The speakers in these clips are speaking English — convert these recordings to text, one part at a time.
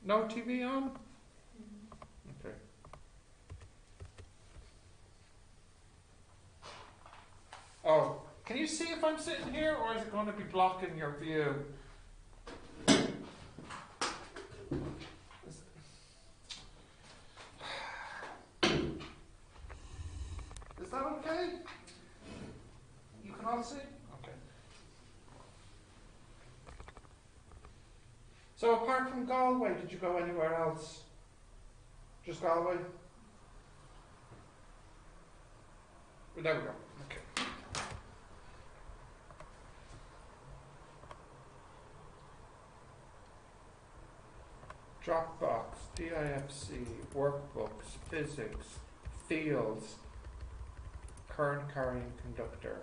No TV on? Okay. Oh, can you see if I'm sitting here, or is it going to be blocking your view? Is that okay? You can all see? Okay. So apart from Galway, did you go anywhere else? Just Galway? Well, there we go. Okay. Dropbox, DIFC, workbooks, physics, fields, current carrying conductor.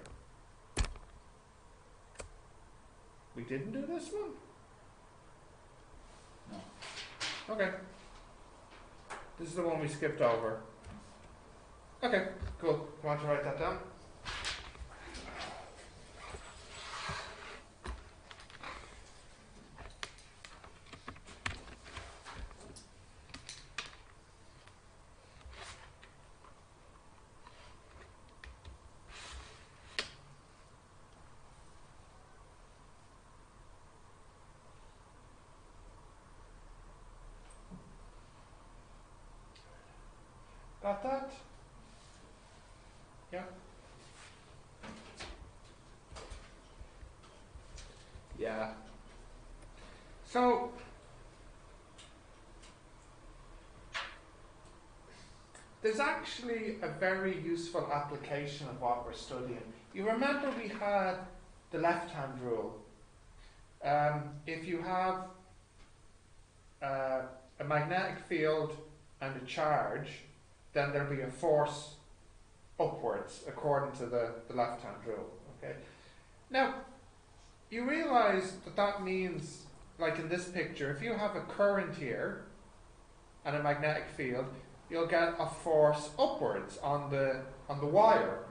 We didn't do this one? No. Okay. This is the one we skipped over. Okay, cool. Want to write that down? Got that? Yeah? Yeah. So, there's actually a very useful application of what we're studying. You remember we had the left-hand rule. If you have a magnetic field and a charge, then there'll be a force upwards according to the left-hand rule. Okay. Now, you realise that that means, like in this picture, if you have a current here and a magnetic field, you'll get a force upwards on the wire.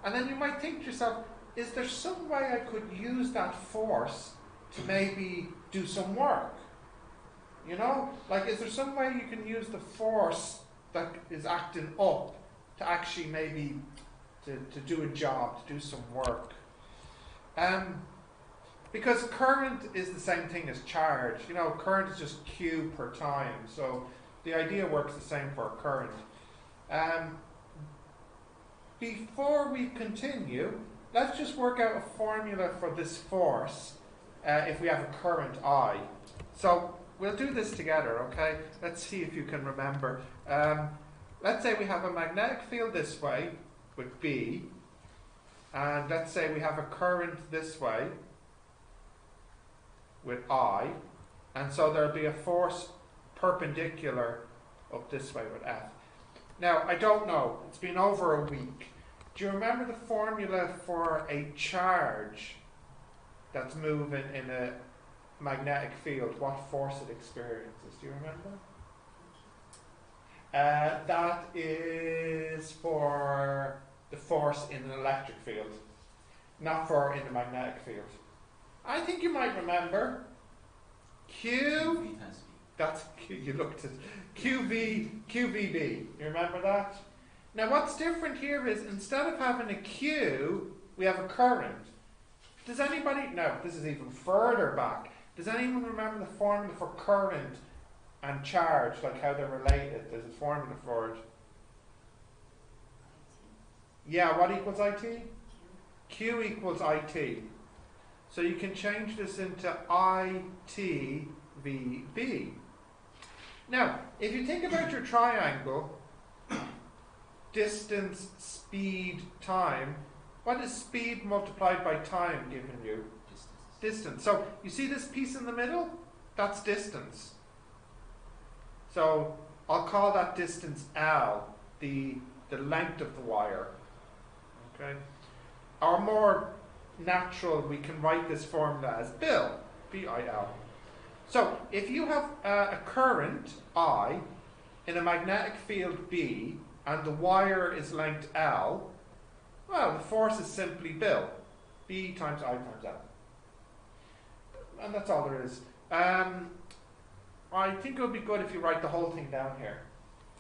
And then you might think to yourself, is there some way I could use that force to maybe do some work? You know? Like, is there some way you can use the force that is acting up to actually maybe to do a job, to do some work? Because current is the same thing as charge. You know, current is just Q per time. So the idea works the same for current. Before we continue, let's just work out a formula for this force if we have a current I. So we'll do this together, okay? Let's see if you can remember. Let's say we have a magnetic field this way with B, and let's say we have a current this way with I, and so there'll be a force perpendicular up this way with F. Now, I don't know, it's been over a week. Do you remember the formula for a charge that's moving in a magnetic field, what force it experiences? Do you remember? That is for the force in an electric field, not for in the magnetic field. I think you might remember Q. That's Q. You looked at QVB. You remember that? Now, what's different here is instead of having a Q, we have a current. Does anybody? No, this is even further back. Does anyone remember the formula for current and charge, like how they're related? There's a formula for it. Yeah, what equals IT? Q equals IT. So you can change this into ITVB. Now, if you think about your triangle, distance, speed, time, what is speed multiplied by time giving you? Distance. So you see this piece in the middle? That's distance. So I'll call that distance L, the length of the wire. Okay. Or more natural, we can write this formula as Bil, B-I-L. So if you have a current I in a magnetic field B and the wire is length L, well, the force is simply Bil, B times I times L. And that's all there is. I think it would be good if you write the whole thing down here.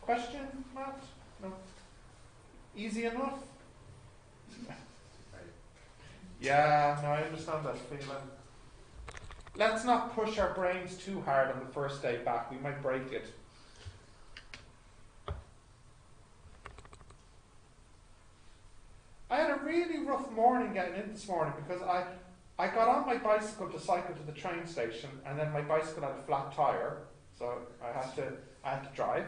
Question, Matt? No? Easy enough? Yeah, no, I understand that feeling. Let's not push our brains too hard on the first day back. We might break it. I had a really rough morning getting in this morning because I got on my bicycle to cycle to the train station, and then my bicycle had a flat tyre, so I had to drive.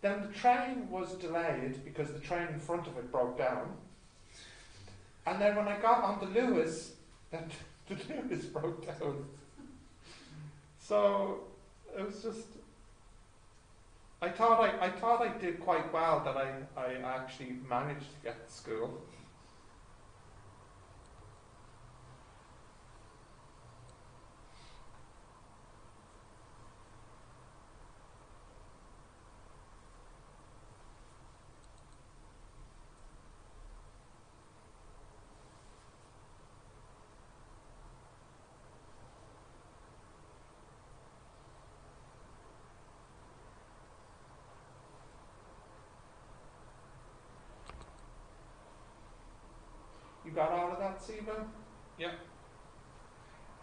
Then the train was delayed because the train in front of it broke down. And then when I got onto Lewis, then the Lewis broke down. So it was just, I thought I did quite well that I actually managed to get to school. You got all of that, Siva? Yeah.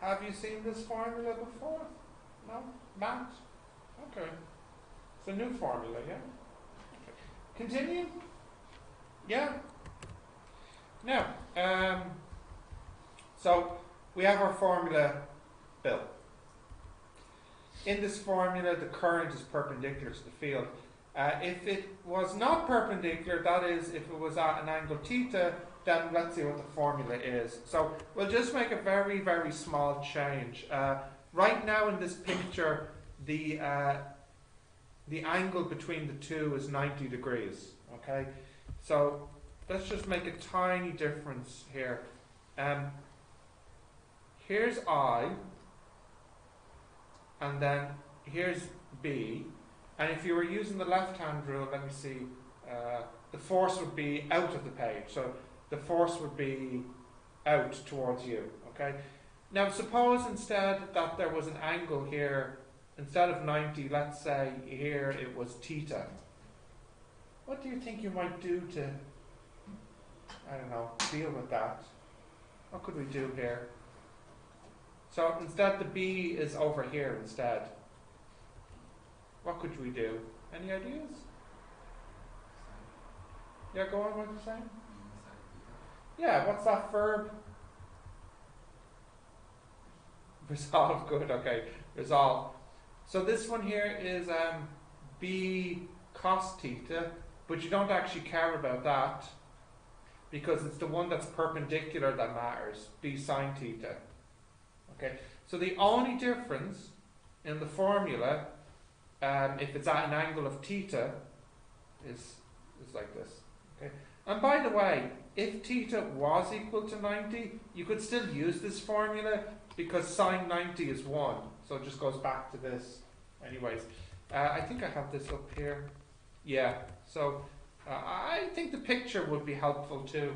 Have you seen this formula before? No? Matt? Okay. It's a new formula, yeah? Okay. Continue? Yeah? Now, so we have our formula built. In this formula, the current is perpendicular to the field. If it was not perpendicular, that is, if it was at an angle theta, then let's see what the formula is. So we'll just make a very, very small change. Right now in this picture, the angle between the two is 90 degrees. Okay, so let's just make a tiny difference here. Here's I, and then here's B. And if you were using the left-hand rule, let me see, the force would be out of the page. So the force would be out towards you, okay? Now suppose instead that there was an angle here, instead of 90, let's say here it was theta. What do you think you might do to, I don't know, deal with that? What could we do here? So instead the B is over here instead. What could we do? Any ideas? Yeah, go on, what you're saying? Yeah, what's that verb? Resolve, good, okay. Resolve. So this one here is B cos theta, but you don't actually care about that because it's the one that's perpendicular that matters, B sine theta. Okay, so the only difference in the formula, if it's at an angle of theta, is like this. Okay, and by the way, if theta was equal to 90, you could still use this formula because sine 90 is 1. So it just goes back to this. Anyways, I think I have this up here. Yeah, so I think the picture would be helpful too.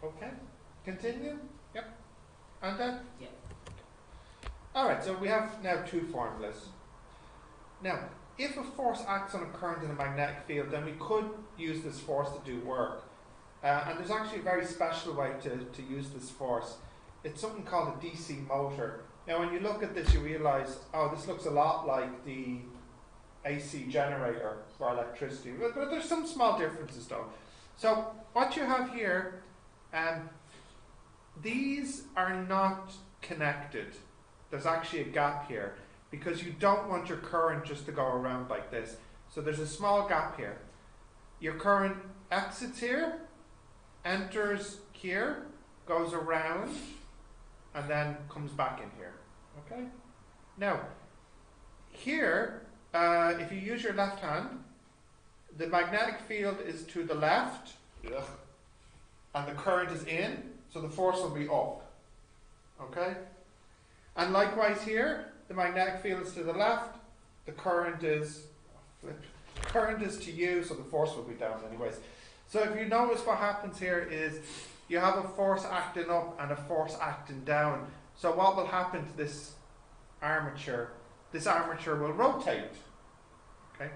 Okay, continue? Yep. And then? Yeah. Alright, so we have now two formulas. Now, if a force acts on a current in a magnetic field, then we could use this force to do work. And there's actually a very special way to use this force. It's something called a DC motor. Now, when you look at this, you realise, oh, this looks a lot like the AC generator for electricity. But there's some small differences, though. So, what you have here, these are not connected. There's actually a gap here. because you don't want your current just to go around like this. So there's a small gap here. Your current exits here, enters here, goes around, and then comes back in here. Okay? Now, here, if you use your left hand, the magnetic field is to the left, and the current is in, so the force will be up. Okay? And likewise here, the magnetic field is to the left, the current is to you, so the force will be down anyways. So if you notice what happens here is you have a force acting up and a force acting down. So what will happen to this armature? This armature will rotate. Okay?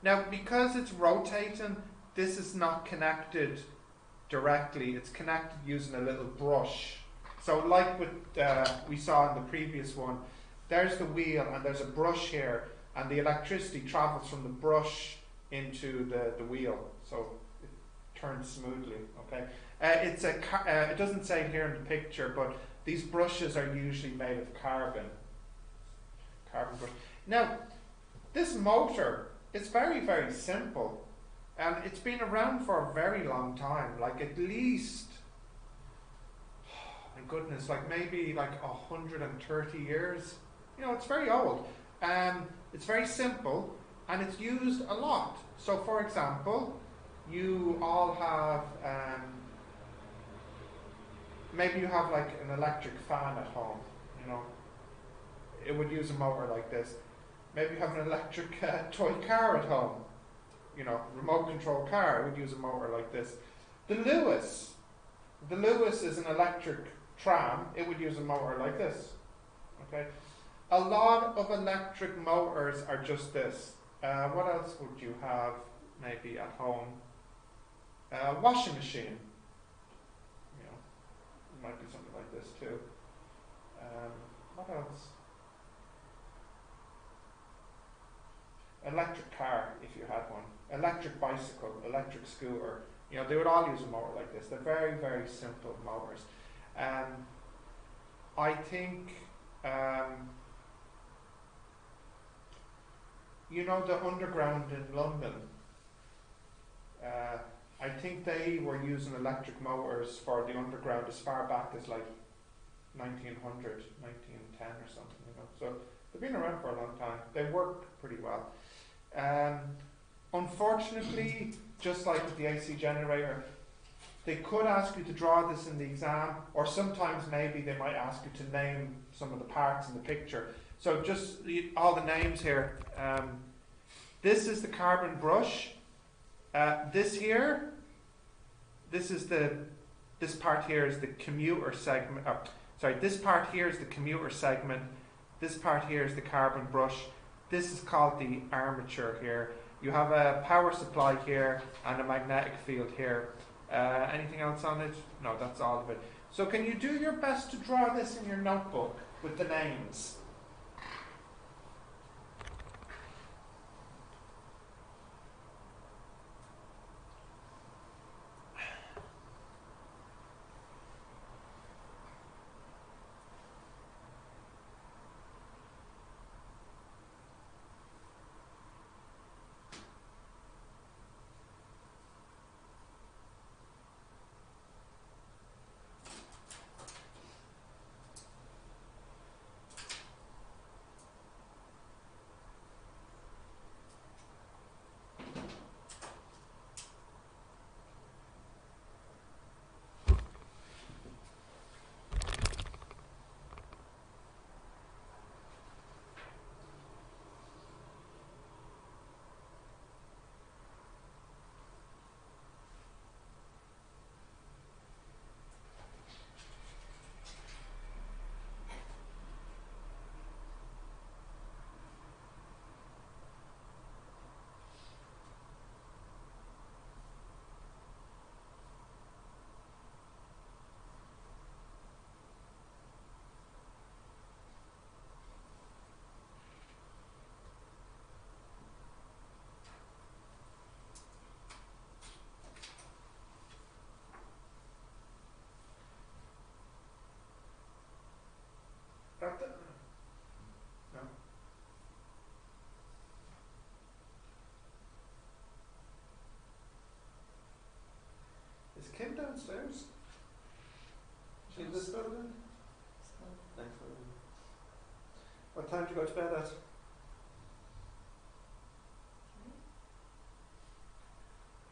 Now, because it's rotating, this is not connected directly. It's connected using a little brush. So like what we saw in the previous one, there's the wheel and there's a brush here, and the electricity travels from the brush into the wheel. So it turns smoothly. Okay? It doesn't say it here in the picture, but these brushes are usually made of carbon. Carbon brush. Now, this motor, it's very, very simple. And it's been around for a very long time, like at least, my goodness, like maybe like 130 years. You know, it's very old. It's very simple, and it's used a lot. So, for example, you all have, maybe you have like an electric fan at home, you know. It would use a motor like this. Maybe you have an electric toy car at home, you know, remote control car. It would use a motor like this. The Lewis is an electric tram. It would use a motor like this. Okay. A lot of electric motors are just this. What else would you have maybe at home? Washing machine. You know, it might be something like this too. What else? Electric car, if you had one. Electric bicycle, electric scooter. You know, they would all use a motor like this. They're very, very simple motors. I think, you know, the underground in London, I think they were using electric motors for the underground as far back as like 1900, 1910 or something, you know. So they've been around for a long time. They work pretty well. Unfortunately, just like with the AC generator, they could ask you to draw this in the exam, or sometimes maybe they might ask you to name some of the parts in the picture. So just all the names here. This is the carbon brush. This part here is the commuter segment. This part here is the commuter segment. This part here is the carbon brush. This is called the armature here. You have a power supply here and a magnetic field here. Anything else on it? No, that's all of it. So can you do your best to draw this in your notebook with the names? Kim downstairs? She in this building? Thanks for it. What time do you go to bed at?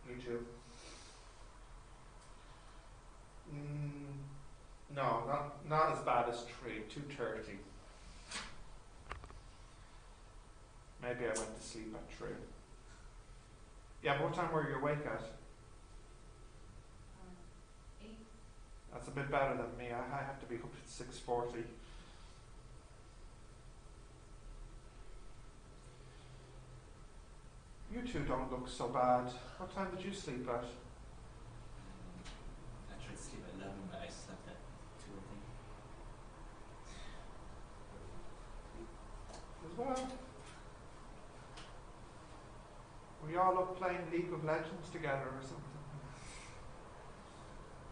You too. No, not as bad as 3, 2:30. Maybe I went to sleep at 3. Yeah, but what time were you awake at? 8. That's a bit better than me. I have to be up at 6:40. You two don't look so bad. What time did you sleep at? I tried to sleep at 11, but I slept at 2, I think. As well. Were you all up playing League of Legends together or something?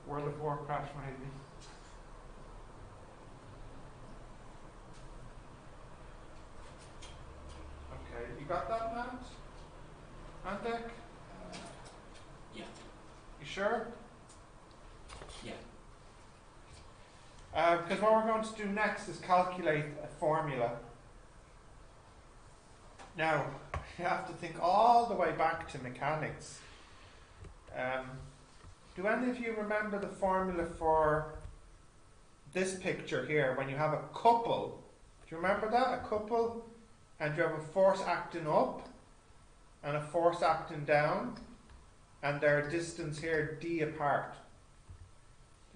World of Warcraft maybe. Okay, you got that, Matt? Andek? Yeah. You sure? Yeah. Because what we're going to do next is calculate a formula. Now, you have to think all the way back to mechanics. Do any of you remember the formula for this picture here when you have a couple? Do you remember that? A couple, and you have a force acting up and a force acting down, and their distance here d apart.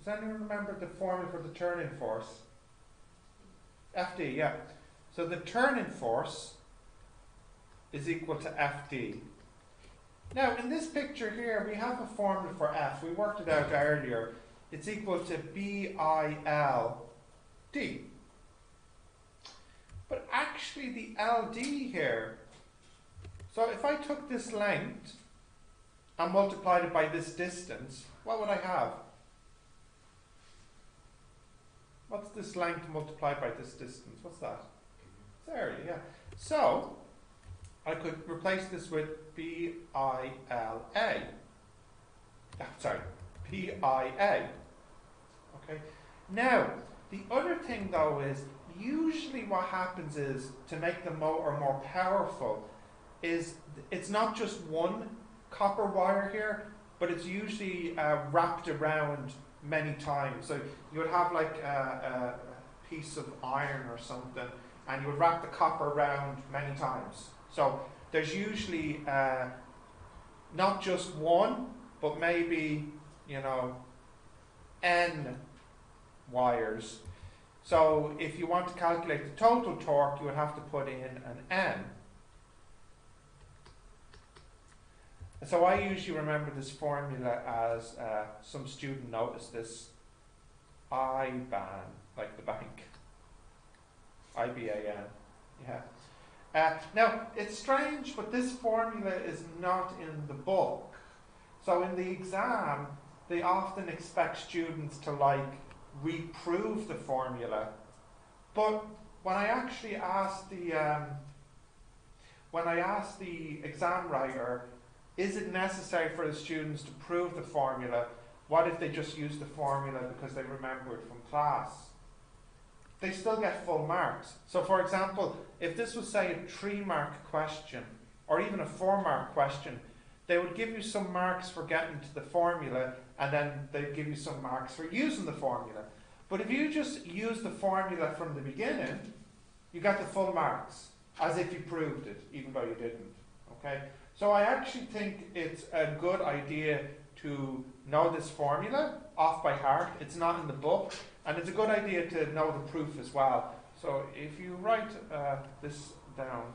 Does anyone remember the formula for the turning force? Fd, yeah. So the turning force is equal to Fd. Now, in this picture here, we have a formula for F. We worked it out earlier. It's equal to BILD. But actually, the LD here, so if I took this length and multiplied it by this distance, what would I have? What's this length multiplied by this distance? What's that? It's area, yeah. So, I could replace this with BILA. Sorry, PIA. Okay. Now, the other thing though is, usually what happens is, to make the motor more powerful, is it's not just one copper wire here, but it's usually wrapped around many times. So you would have like a piece of iron or something, and you would wrap the copper around many times. So there's usually not just one, but maybe, N wires. So if you want to calculate the total torque, you would have to put in an N. So I usually remember this formula as, some student noticed this, IBAN, like the bank. IBAN, yeah. Now, it's strange, but this formula is not in the book. So in the exam, they often expect students to reprove the formula. But when I actually asked the exam writer, is it necessary for the students to prove the formula? What if they just use the formula because they remember it from class? They still get full marks. So for example, if this was, say, a 3-mark question, or even a 4-mark question, they would give you some marks for getting to the formula, and then they'd give you some marks for using the formula. But if you just use the formula from the beginning, you get the full marks, as if you proved it, even though you didn't. Okay? So I actually think it's a good idea to know this formula off by heart. It's not in the book, and it's a good idea to know the proof as well. So if you write this down.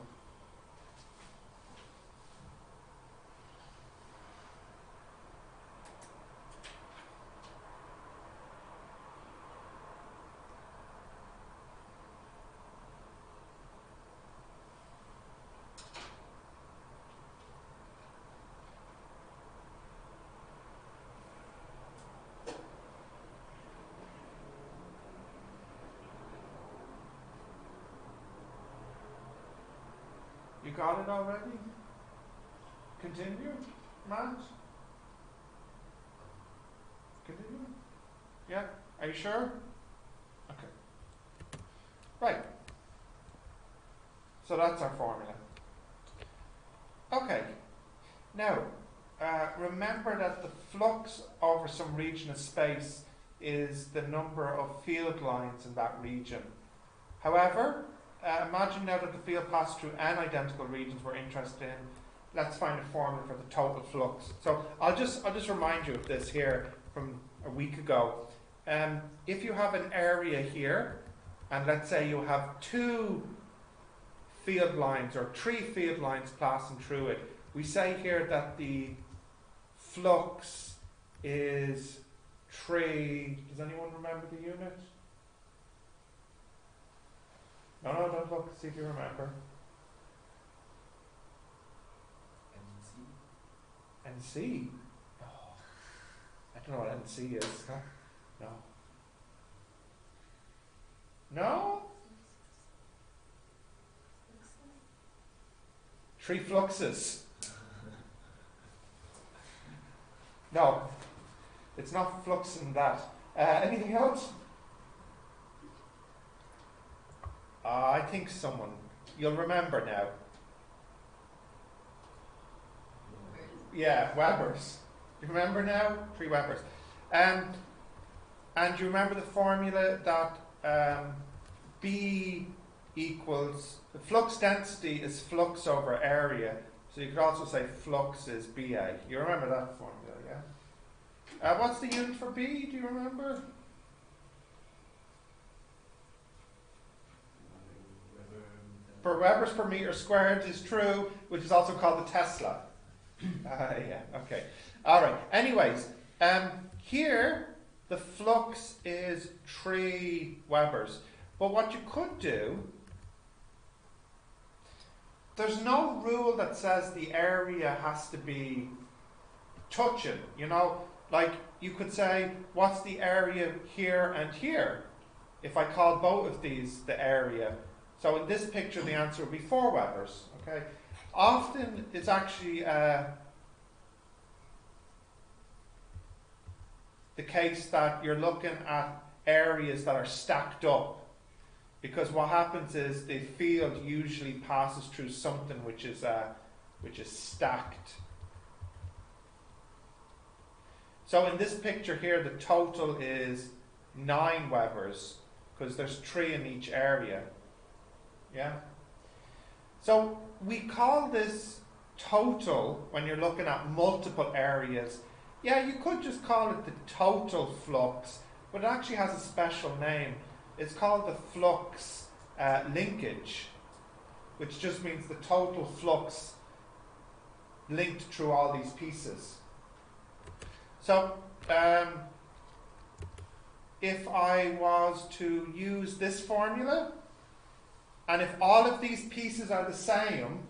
You got it already? Continue, Matt? Continue? Yeah? Are you sure? Okay. Right. So that's our formula. Okay. Now, remember that the flux over some region of space is the number of field lines in that region. However, imagine now that the field passed through n identical regions we're interested in. Let's find a formula for the total flux. So I'll just remind you of this here from a week ago. If you have an area here, and let's say you have 2 field lines or 3 field lines passing through it, we say here that the flux is 3. Does anyone remember the unit? No, don't look. See if you remember. NC? No. I don't know what NC is. Huh? No. No? 3 fluxes. No. It's not flux in that. Anything else? I think someone. You'll remember now. Yeah, Webers. You remember now? 3 Webers. And you remember the formula that B equals, the flux density is flux over area. So you could also say flux is BA. You remember that formula, yeah? What's the unit for B? Do you remember? Per Webers per meter squared is true, which is also called the Tesla. Yeah, okay. Alright, anyways, here the flux is 3 Webers. But what you could do, there's no rule that says the area has to be touching, you know? Like, you could say, what's the area here and here? If I call both of these the area. So in this picture, the answer would be 4 Webers, okay? Often, it's actually the case that you're looking at areas that are stacked up. Because what happens is the field usually passes through something which is stacked. So in this picture here, the total is 9 Webers, because there's 3 in each area. Yeah? So we call this total when you're looking at multiple areas. Yeah, you could just call it the total flux, but it actually has a special name. It's called the flux linkage, which just means the total flux linked through all these pieces. So, if I was to use this formula, and if all of these pieces are the same,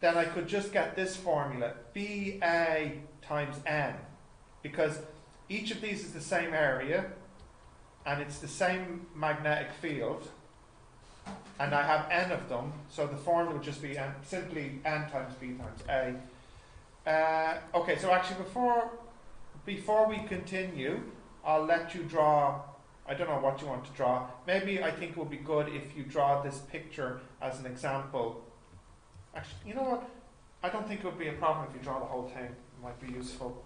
then I could just get this formula, BA times N, because each of these is the same area, and it's the same magnetic field, and I have N of them, so the formula would just be simply N times B times A. Okay, so actually before we continue, I'll let you draw. I don't know what you want to draw. Maybe I think it would be good if you draw this picture as an example. Actually, you know what? I don't think it would be a problem if you draw the whole thing. It might be useful.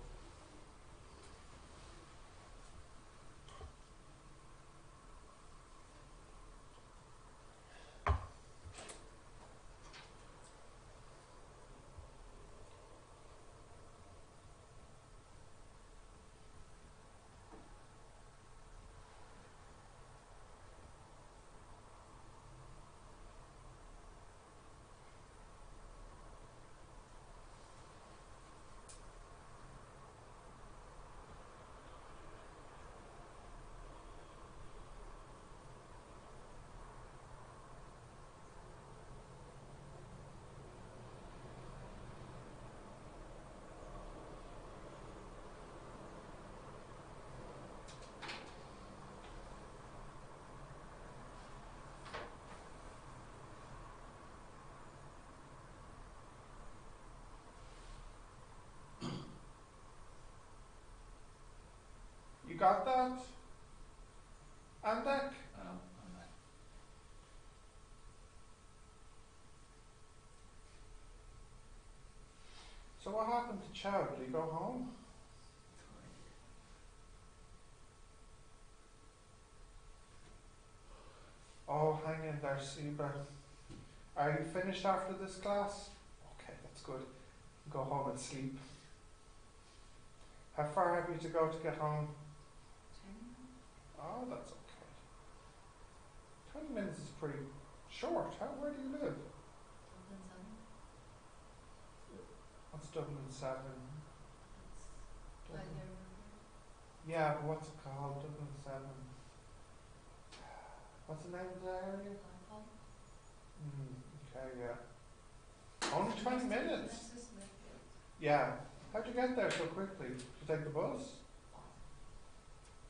got that? Andek? I'm not. So what happened to Chow? Did he go home? Oh, hang in there, Seba. Are you finished after this class? Okay, that's good. Go home and sleep. How far have you to go to get home? 10. Oh, that's okay. 20 minutes is pretty short. Where do you live? Dublin 7. What's Dublin 7? That's by Dublin. there. Yeah, but what's it called? Dublin 7. What's the name of the area? Okay, yeah. Only 20 minutes? That's just Smithfield. Yeah. How'd you get there so quickly? Did you take the bus?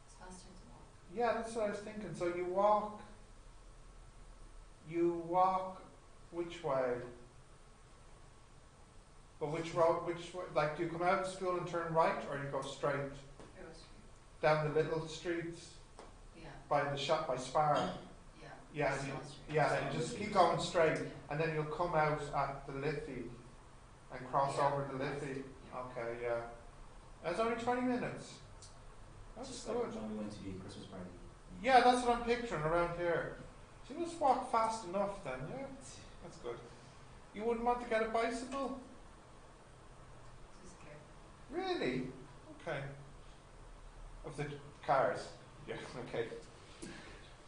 It's faster to walk. Yeah, that's what I was thinking. So you walk which way? But which road, which way? Like, do you come out of school and turn right, or you go straight Arrow Street. down the little streets Yeah. by the shop, by Spar? Yeah. Yeah, It's and you, South Street. yeah, and you just keep going straight, Yeah. and then you'll come out at the Liffey and cross Yeah. over the Liffey. Yeah. Okay, yeah. That's only 20 minutes. That's Just good. like when we went to the Christmas party. Yeah, that's what I'm picturing around here. So you must walk fast enough then, yeah? That's good. You wouldn't want to get a bicycle? Too scared. Really? Okay. Of the cars? Yeah, okay.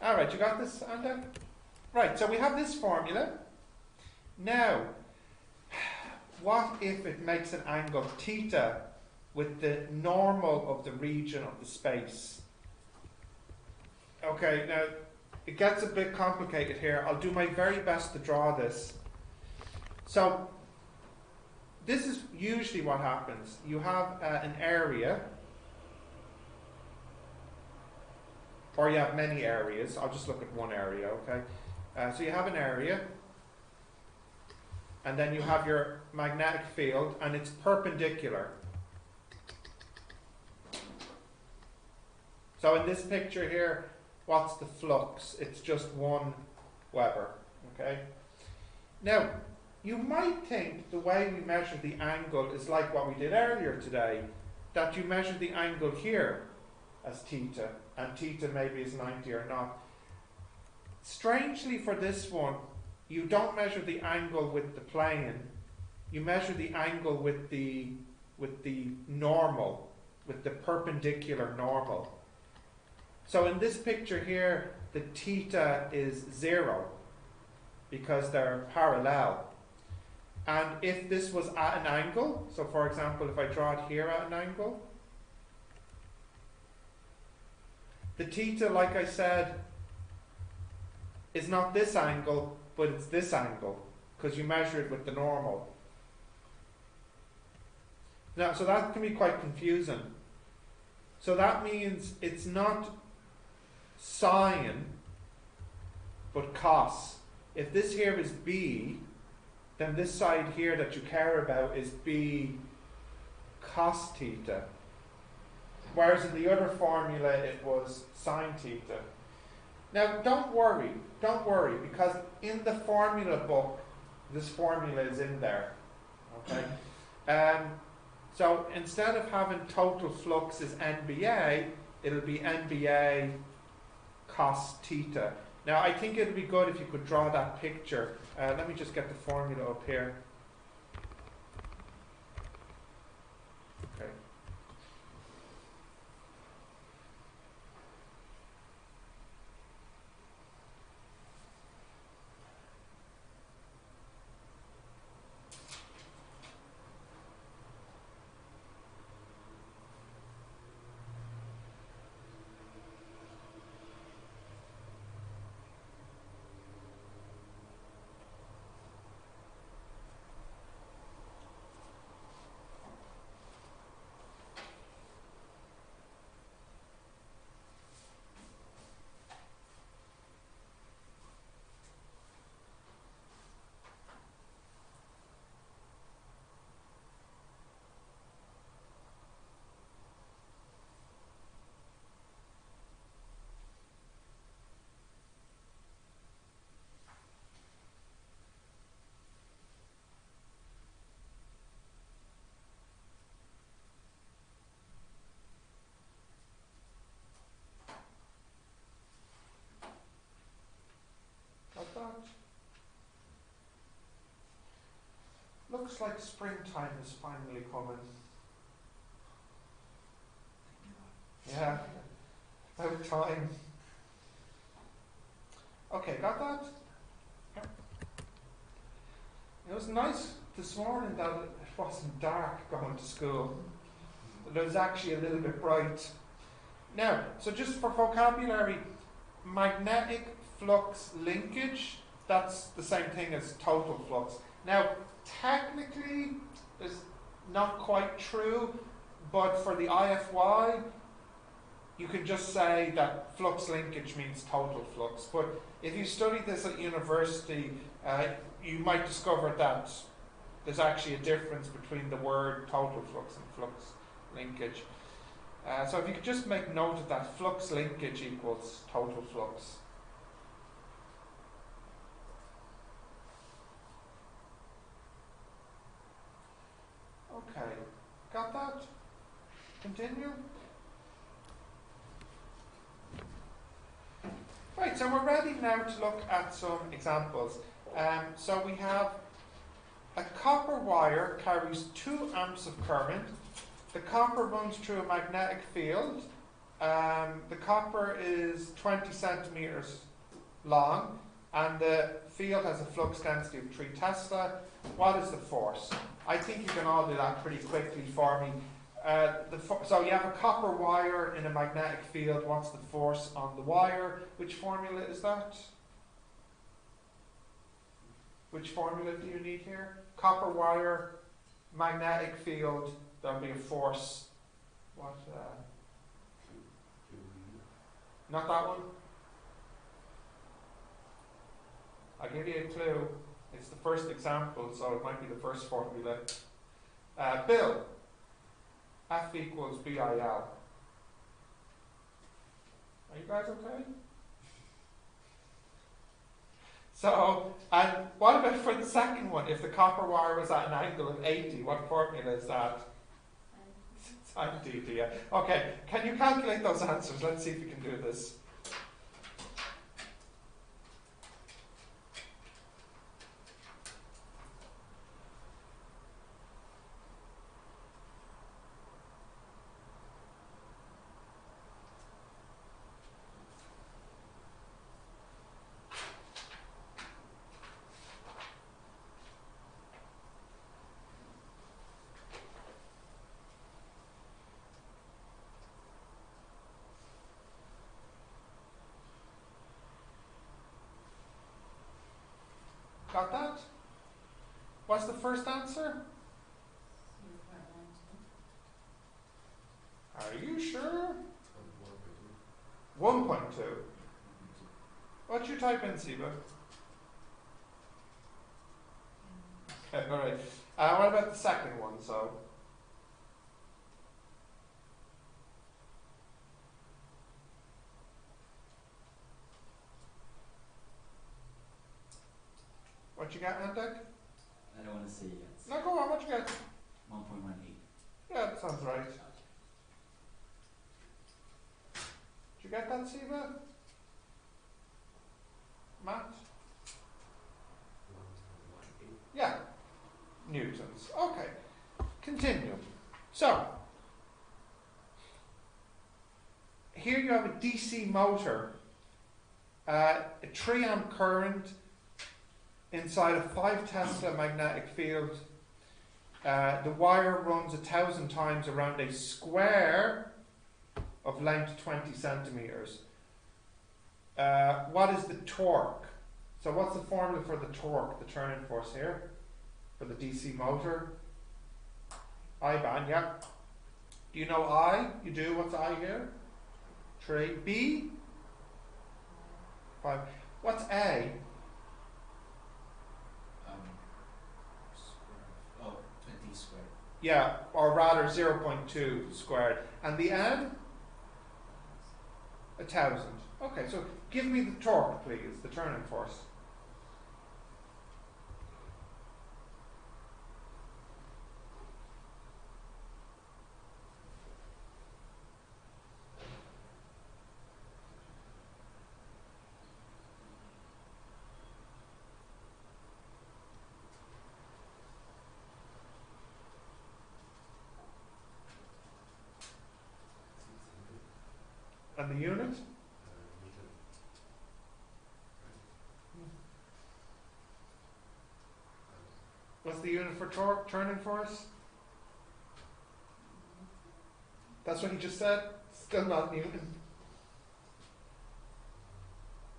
Alright, you got this, Anda? Right, so we have this formula. Now, what if it makes an angle theta with the normal of the region of the space? Okay, now it gets a bit complicated here. I'll do my very best to draw this. So, this is usually what happens. You have an area, or you have many areas. I'll just look at one area, okay? So you have an area, and then you have your magnetic field, and it's perpendicular. So in this picture here, what's the flux? It's just 1 Weber, okay? Now, you might think the way we measure the angle is like what we did earlier today, that you measure the angle here as theta, and theta maybe is 90 or not. Strangely for this one, you don't measure the angle with the plane, you measure the angle with the normal, with the perpendicular normal. So in this picture here, the theta is 0 because they're parallel. And if this was at an angle, so for example, if I draw it here at an angle, the theta, like I said, is not this angle, but it's this angle, because you measure it with the normal. Now, so that can be quite confusing. So that means it's not sine, but cos. If this here is B, then this side here that you care about is B cos theta. Whereas in the other formula it was sine theta. Now don't worry, because in the formula book, this formula is in there. Okay? So instead of having total flux is NBA, it'll be NBA cos theta. Now I think it would be good if you could draw that picture. Let me just get the formula up here. Okay. looks like springtime is finally coming. Yeah, about time. Okay, got that? Yep. It was nice this morning that it wasn't dark going to school. It was actually a little bit bright. Now, so just for vocabulary, magnetic flux linkage, that's the same thing as total flux. Now, technically, it's not quite true, but for the IFY, you can just say that flux linkage means total flux. But if you study this at university, you might discover that there's actually a difference between the word total flux and flux linkage. So if you could just make note of that, flux linkage equals total flux. Okay, got that? Continue. Right, so we're ready now to look at some examples. So we have a copper wire carries 2 amps of current. The copper runs through a magnetic field. The copper is 20 centimeters long, and the field has a flux density of 3 Tesla. What is the force? I think you can all do that pretty quickly for me. So you have a copper wire in a magnetic field. What's the force on the wire? Which formula is that? Which formula do you need here? Copper wire, magnetic field, there'll be a force. What? Not that one? I'll give you a clue. It's the first example, so it might be the first formula. Bill. F equals BIL. Are you guys okay? So, and what about for the second one? If the copper wire was at an angle of 80, what formula is that? Sine theta, yeah. Okay, can you calculate those answers? Let's see if we can do this. Got that? What's the first answer? 0.12. Are you sure? 1.2. What'd you type in, Siba? Okay, alright. What about the second one, so? What you got, Antek? I don't want to say yet. No, go on, what you got? 1.18. Yeah, that sounds right. Did you get that, Siba? Matt? Yeah. Newtons. Okay. Continue. So, here you have a DC motor, a 3 amp current inside a 5 Tesla magnetic field. The wire runs 1,000 times around a square of length 20 centimeters. What is the torque? So what's the formula for the torque, the turning force here, for the DC motor? I-band, yeah. Do you know I? You do? What's I here? 3. B? 5. What's A? Square. Oh, 20 squared. Yeah, or rather 0.2 squared. And the N? 1,000. Okay, so give me the torque, please, the turning force. the unit? Newton. What's the unit for turning force? That's what he just said? Still not Newton.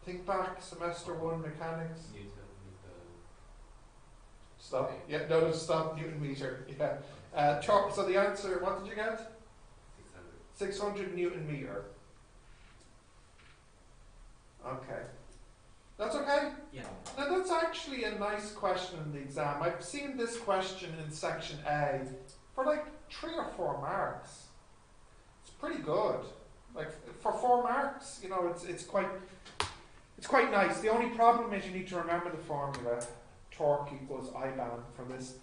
Think back, semester 1 mechanics. Newton. Stop. Yeah, no, stop. Newton meter. Yeah. So the answer, what did you get? 600. 600 Newton meter. Okay. That's okay? Yeah. Now that's actually a nice question in the exam. I've seen this question in section A for like 3 or 4 marks. It's pretty good. Like for 4 marks, you know, it's quite nice. The only problem is you need to remember the formula. Torque equals I-band for this.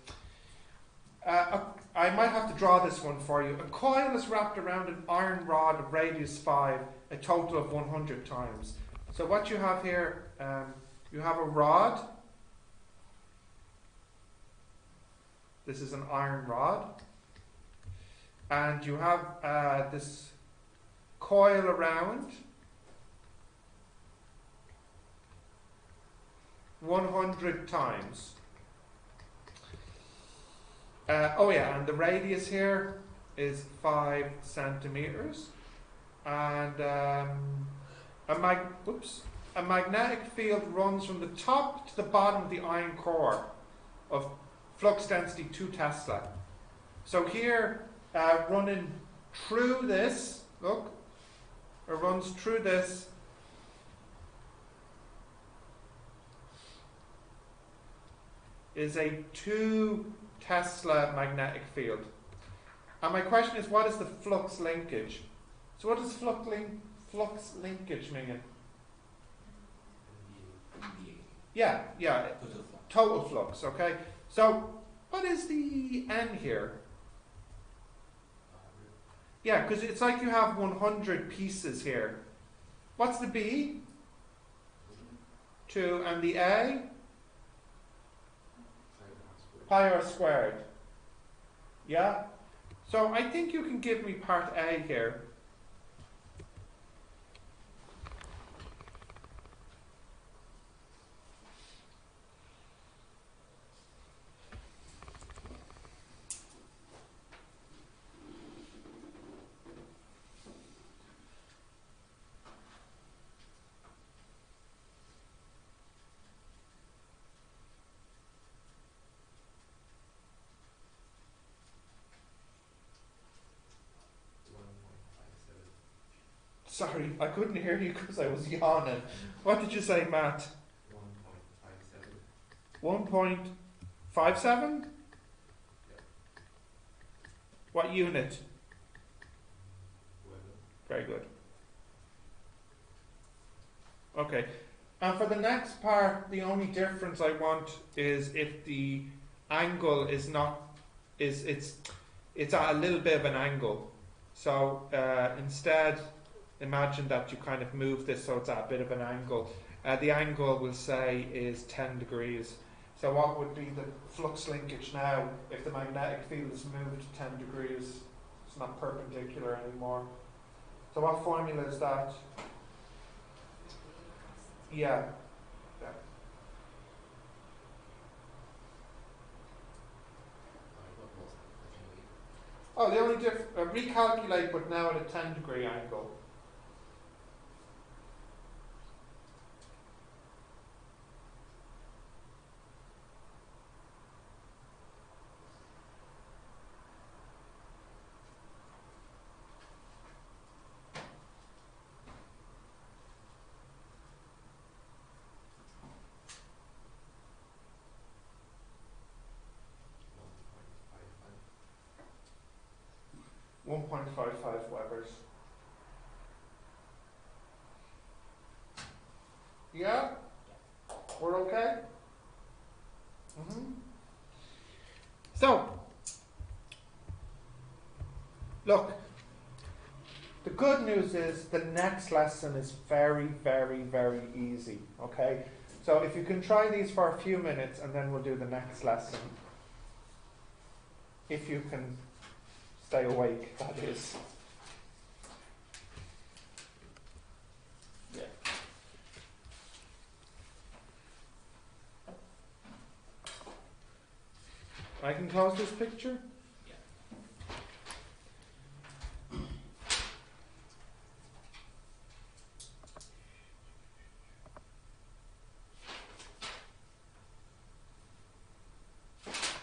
I might have to draw this one for you. A coil is wrapped around an iron rod of radius 5 a total of 100 times. So what you have here, you have a rod. This is an iron rod. And you have this coil around 100 times. And the radius here is 5 centimeters. And a magnetic field runs from the top to the bottom of the iron core of flux density 2 Tesla. So here, running through this, look, it runs through this is a 2 Tesla magnetic field. And my question is, what is the flux linkage? So what does flux linkage mean? Yeah, total flux, okay. So what is the N here? Yeah, because it's like you have 100 pieces here. What's the B? 2, and the A? Pi r squared. Yeah? So I think you can give me part A here. Sorry, I couldn't hear you because I was yawning. What did you say, Matt? 1.57? Yeah. What unit? Well, Very good. Okay. And for the next part, the only difference I want is if the angle is not, it's at a little bit of an angle. So instead, imagine that you kind of move this so it's at a bit of an angle. The angle, we'll say, is 10 degrees. So what would be the flux linkage now if the magnetic field is moved 10 degrees? It's not perpendicular anymore. So what formula is that? Yeah. Oh, the only recalculate, but now at a 10-degree angle. $1.55. 1.55 Webers. Yeah? We're okay? So, look, the good news is the next lesson is very, very, very easy, okay? So if you can try these for a few minutes and then we'll do the next lesson. If you can stay awake, that is. I can close this picture.